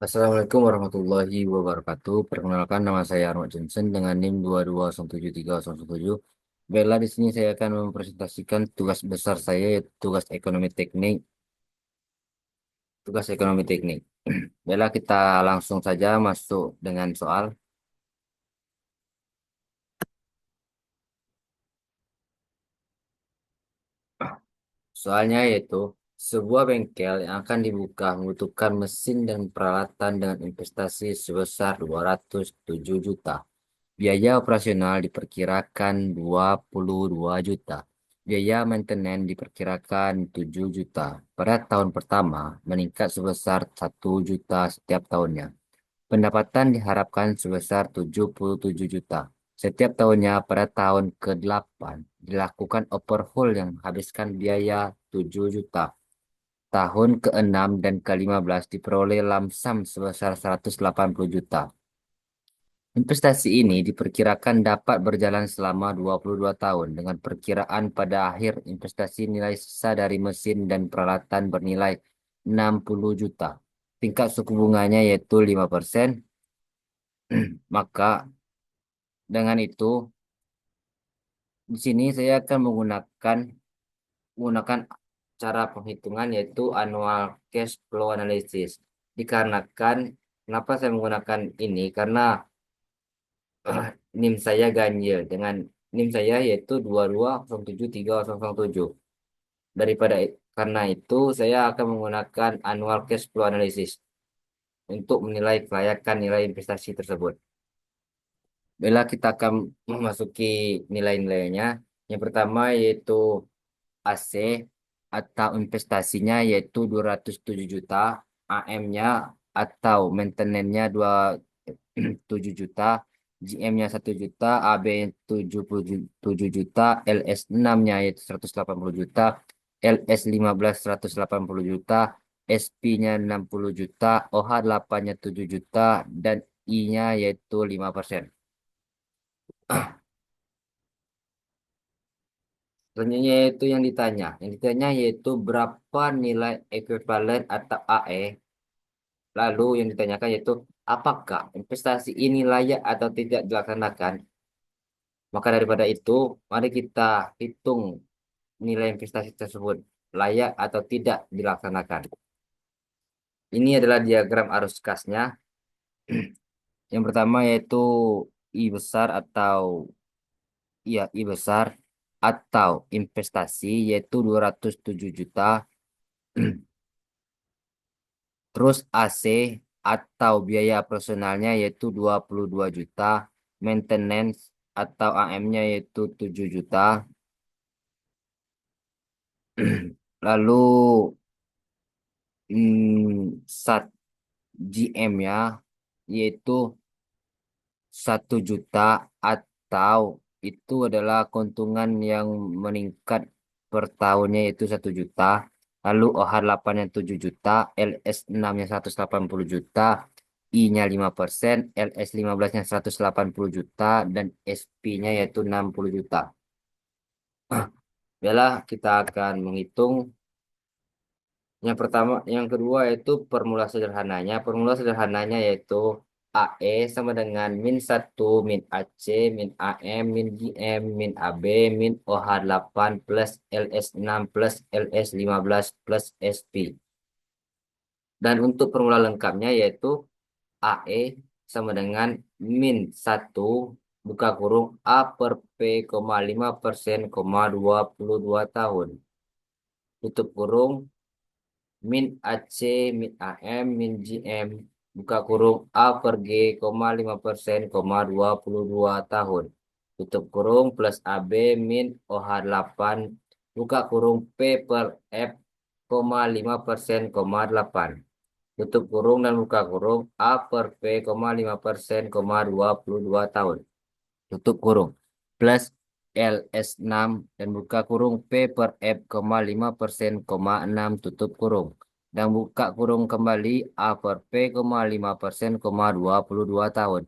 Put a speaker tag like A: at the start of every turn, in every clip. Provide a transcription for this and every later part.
A: Assalamualaikum warahmatullahi wabarakatuh. Perkenalkan nama saya Arnold Johnson dengan NIM 2217307. Bella di sini saya akan mempresentasikan tugas besar saya yaitu tugas ekonomi teknik. Bella kita langsung saja masuk dengan soal. Soalnya yaitu sebuah bengkel yang akan dibuka membutuhkan mesin dan peralatan dengan investasi sebesar 207 juta. Biaya operasional diperkirakan 22 juta. Biaya maintenance diperkirakan 7 juta. Pada tahun pertama, meningkat sebesar 1 juta setiap tahunnya. Pendapatan diharapkan sebesar 77 juta. Setiap tahunnya pada tahun ke-8 dilakukan overhaul yang menghabiskan biaya 7 juta. Tahun ke-6 dan ke-15 diperoleh lamsam sebesar 180 juta. Investasi ini diperkirakan dapat berjalan selama 22 tahun dengan perkiraan pada akhir investasi nilai sisa dari mesin dan peralatan bernilai 60 juta. Tingkat suku bunganya yaitu 5%. Maka dengan itu di sini saya akan menggunakan cara penghitungan yaitu annual cash flow analysis. Dikarenakan kenapa saya menggunakan ini karena NIM saya ganjil dengan NIM saya yaitu 2207307. Karena itu saya akan menggunakan annual cash flow analysis untuk menilai kelayakan nilai investasi tersebut. Bila kita akan memasuki nilai-nilainya, yang pertama yaitu AC atau investasinya yaitu 207 juta, AM-nya atau maintenance-nya 27 juta, GM-nya 1 juta, AB 77 juta, LS 6-nya yaitu 180 juta, LS 15 180 juta, SP-nya 60 juta, OH 8-nya 7 juta, dan I-nya yaitu 5%. Selanjutnya yaitu Yang ditanya yaitu berapa nilai ekuivalen atau AE. Lalu yang ditanyakan yaitu apakah investasi ini layak atau tidak dilaksanakan. Maka daripada itu, mari kita hitung nilai investasi tersebut layak atau tidak dilaksanakan. Ini adalah diagram arus kasnya. Yang pertama yaitu I besar I besar atau investasi yaitu 207 juta. Terus AC atau biaya personalnya yaitu 22 juta, maintenance atau AM-nya yaitu 7 juta. Lalu sat GM-nya yaitu 1 juta atau itu adalah keuntungan yang meningkat per tahunnya yaitu 1 juta. Lalu OH 8 yang 7 juta, LS 6 yang 180 juta, I-nya 5%, LS 15 yang 180 juta, dan SP-nya yaitu 60 juta. Yalah, kita akan menghitung yang kedua yaitu formula sederhananya. Formula sederhananya yaitu AE sama dengan min 1 min AC min AM min GM min AB min OH 8 plus LS 6 plus LS 15 plus SP. Dan untuk formula lengkapnya yaitu AE sama dengan min 1 buka kurung A per P, 5%, 22 tahun. Tutup kurung min AC, min AM, min GM, buka kurung A per G, 5%, 22 tahun. Tutup kurung plus AB min OH 8, buka kurung P per F, 5%, 8. Tutup kurung dan buka kurung A per P, 5%, 22 tahun. Tutup kurung plus LS6 dan buka kurung P per F, 5%, 6 tutup kurung. Dan buka kurung kembali A per P, 5%, 22 tahun.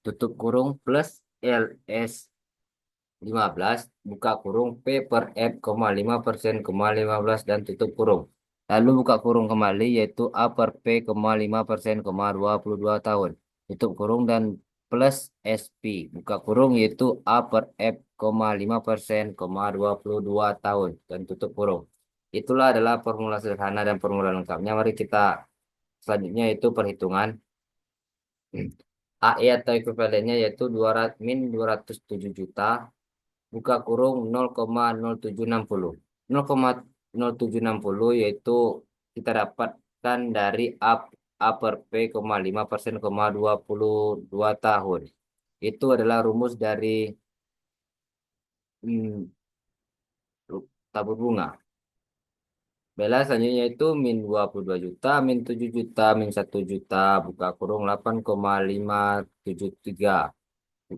A: Tutup kurung plus LS15 buka kurung P per F, 5%, 15 dan tutup kurung. Lalu buka kurung kembali yaitu A per P, 5%, 22 tahun. Tutup kurung dan plus SP. Buka kurung yaitu A per F, 5%, 22 tahun. Dan tutup kurung. Itulah adalah formula sederhana dan formula lengkapnya. Mari kita selanjutnya yaitu perhitungan. AE atau ekuivalennya yaitu 200 min 207 juta. Buka kurung 0,0760. 0,0760 yaitu kita dapatkan dari A per P, 5%, 22 tahun. Itu adalah rumus dari hmm, tabur bunga. Bela selanjutnya itu min 22 juta, min 7 juta, min 1 juta, buka kurung 8,573.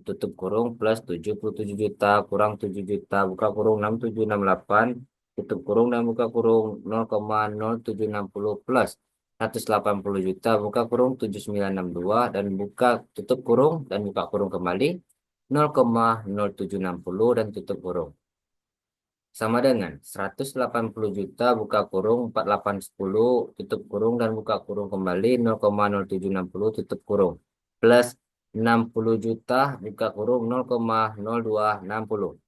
A: Tutup kurung plus 77 juta kurang 7 juta buka kurung 6768 tutup kurung dan buka kurung 0,0760 plus 180 juta buka kurung 7962 dan buka tutup kurung dan buka kurung kembali 0,0760 dan tutup kurung sama dengan 180 juta buka kurung 4810 tutup kurung dan buka kurung kembali 0,0760 tutup kurung plus 60 juta buka kurung 0,0260.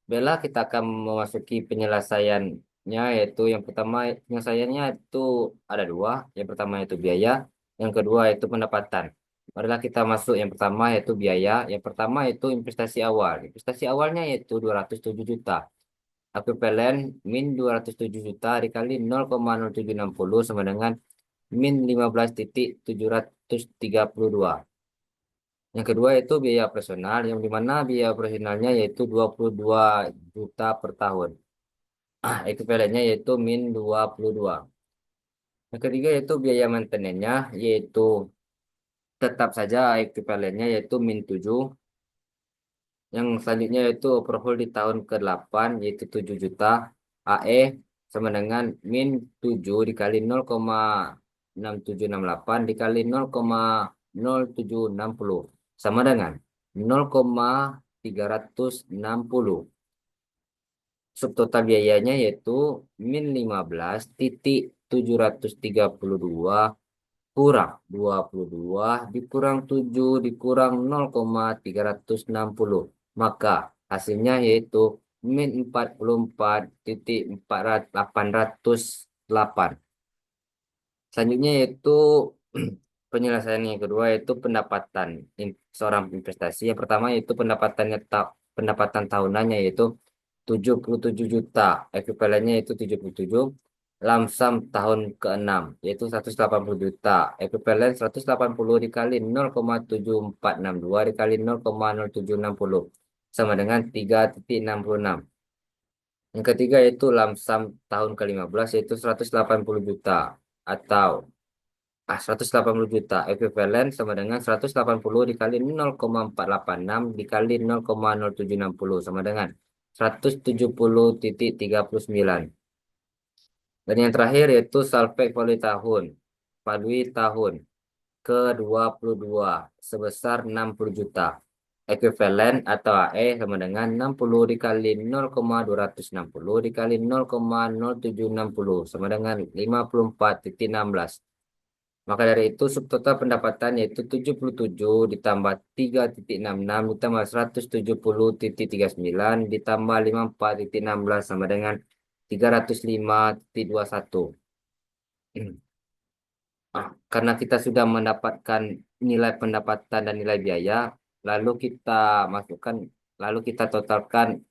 A: Bella kita akan memasuki penyelesaiannya yaitu yang pertama penyelesaiannya itu ada dua. Yang pertama itu biaya, yang kedua itu pendapatan. Marilah kita masuk yang pertama yaitu biaya. Yang pertama itu investasi awal. Investasi awalnya yaitu 207 juta. Ekuivalen min 207 juta dikali 0,0760 sama dengan min 15,732. Yang kedua itu biaya operasional, yang dimana biaya operasionalnya yaitu 22 juta per tahun. Ekuivalennya yaitu min 22. Yang ketiga yaitu biaya maintenance-nya, yaitu tetap saja ekuivalennya yaitu min 7. Yang selanjutnya yaitu overhaul di tahun ke-8 yaitu 7 juta. AE sama dengan min 7 dikali 0,6768 dikali 0,0760 sama dengan 0,360. Subtotal biayanya yaitu min 15,732 kurang 22 dikurang 7 dikurang 0,360. Maka hasilnya yaitu min 44,808. Selanjutnya yaitu penyelesaian yang kedua yaitu pendapatan seorang investasi. Yang pertama yaitu pendapatan tahunannya yaitu 77 juta. Ekuivalennya yaitu 77. Lamsam tahun ke-6 yaitu 180 juta. Ekuivalen 180 dikali 0,7462 dikali 0,0760 sama dengan 3,66. Yang ketiga yaitu lamsam tahun ke-15 yaitu 180 juta atau 180 juta ekuivalen sama dengan 180 dikali 0,486 dikali 0,0760 sama dengan 170,39. Dan yang terakhir yaitu salpek value tahun ke-22 sebesar 60 juta. Ekuivalen atau AE sama dengan 60 dikali 0,260 dikali 0,0760 sama dengan 54,16. Maka dari itu subtotal pendapatan yaitu 77 ditambah 3,66 ditambah 170,39 ditambah 54,16 sama dengan 305,21. Karena kita sudah mendapatkan nilai pendapatan dan nilai biaya, lalu kita masukkan, lalu kita totalkan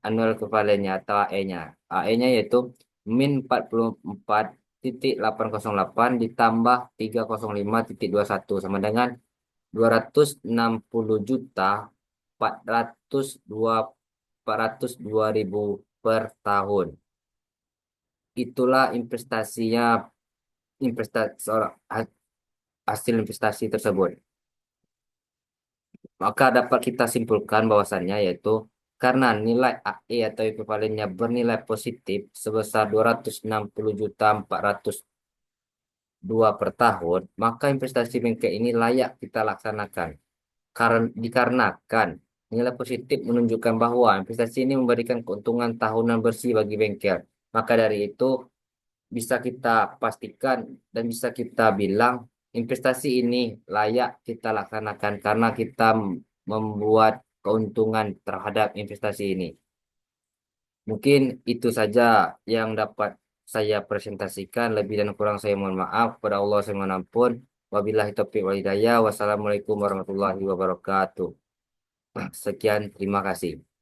A: annual equivalentnya atau AE-nya. AE-nya yaitu min 44,808 ditambah 305,21 sama dengan 260 juta 402 ribu per tahun. Itulah hasil investasi tersebut. Maka dapat kita simpulkan bahwasannya yaitu karena nilai AE atau ekuivalennya bernilai positif sebesar 260 juta 402 per tahun, maka investasi bengkel ini layak kita laksanakan. Dikarenakan nilai positif menunjukkan bahwa investasi ini memberikan keuntungan tahunan bersih bagi bengkel. Maka dari itu bisa kita pastikan dan bisa kita bilang investasi ini layak kita laksanakan karena kita membuat keuntungan terhadap investasi ini. Mungkin itu saja yang dapat saya presentasikan. Lebih dan kurang saya mohon maaf. Pada Allah saya mohon ampun. Wabillahi taufiq wal hidayah. Wassalamualaikum warahmatullahi wabarakatuh. Sekian, terima kasih.